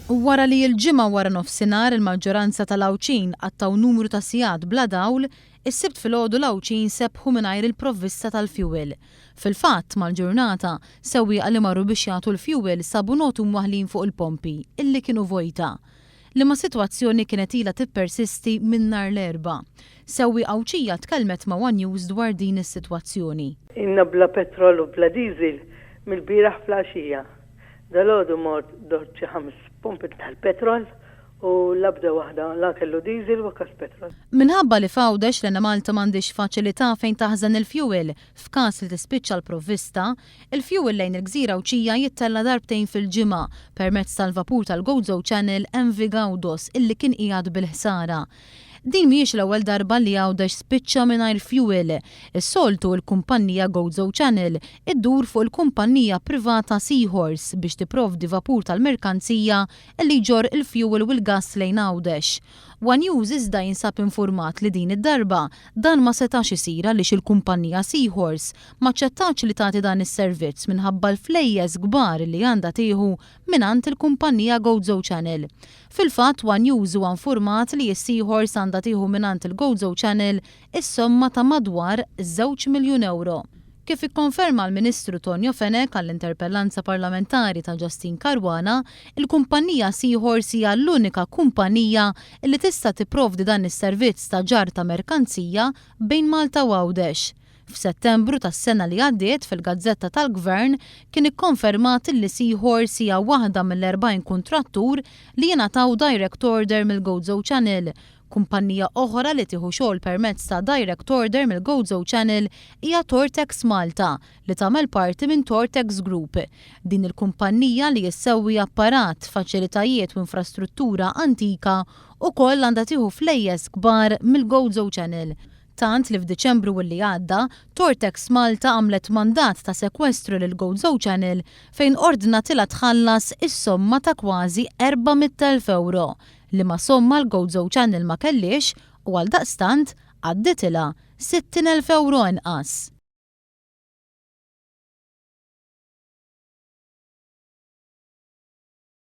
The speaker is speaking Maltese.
Wara li l-ġimgħa wara nofsinhar il-maġġoranza tal-Awċin għattaw numru ta' sigħat bla dawl, is-sibt filgħodu l-Awċin sebħu mingħajr il-provvista tal-fjuwil. Fil-fatt mal-ġurnata sewwieqa li marru biex jagħtu l-fjuwil sabu notu mwaħħlin fuq il-pompi illi kienu vojta. Liema sitwazzjoni kienet ilha tippersisti minn nhar l-Erbgħa. Sewwieqa Awċija tkellmet ma' One News dwar din is-sitwazzjoni. Inna bla petrol u bla diesel mill-bieraħ fl-għaxija. Dalgħodu mort dort xi 5 pompi tal-petrol u l-abda waħda la kellu diesel u kas petrol. Minħabba li fawdex li Malta m'għandix faċilità fejn taħżen il-fjuwil f'każ li tispiċċa l-provvista, il-fjuwil lejn il-Gżira Awċija jittella darbtejn fil-ġimgħa permezz tal-vapur tal-Gozo Channel MV Gawdos illi kien qiegħed bil-ħsara. Din mhijiex l-ewwel darba li Gawdex spiċċa mingħajr fjuwil. Is-soltu l-kumpanija Gozo Channel iddur fuq il-kumpanija privata Seahorse biex tipprovdi vapur tal-merkanzija li jġorr il-fjuwil u l-gass lejn Gawdex. One News iżda jinsab infurmat li din id-darba dan ma setax isir għaliex il-kumpanija Seahorse ma ċċettax li tagħti dan is-servizz minħabba l-flejjes kbar li għandha tieħu mingħand il-kumpanija Gozo Channel. Fil-fatt One News huwa infurmat li s-Seahorse għandha tieħu mingħand il-Gozo Channel is-somma ta' madwar 2 miljun euro. Kif ikkonferma l-Ministru Tonio Fenek għall-interpellanza parlamentari ta' Justin Caruana, il-kumpanija Seahorse hija l-unika kumpanija li tista' tipprovdi dan is-servizz ta' ġar ta' merkanzija bejn Malta u Gawdex. F'Settembru tas-sena li għaddiet fil-Gazzetta tal-Gvern kien ikkonfermat li Seahorse hija waħda mill-40 kuntrattur li jingħataw direct order mill-Gozo Channel. Kumpanija oħra li tieħu xogħol permezz ta' direct order mill-Gozo Channel hija Tortex Malta li tagħmel parti minn Tortex Group. Din il-kumpanija li jissewwi apparat, faċilitajiet u infrastruttura antika wkoll għandha tieħu flejjes kbar mill-Gozo Channel. Tant li f'Diċembru li għadda, Tortex Malta għamlet mandat ta' sekwestru lil Gozo Channel fejn ordnatilha tħallas is-somma ta' kważi 400,000 euro li ma somma l-Gozo Channel ma kellix u għaldaqstant għadditilha 60,000 euro inqas.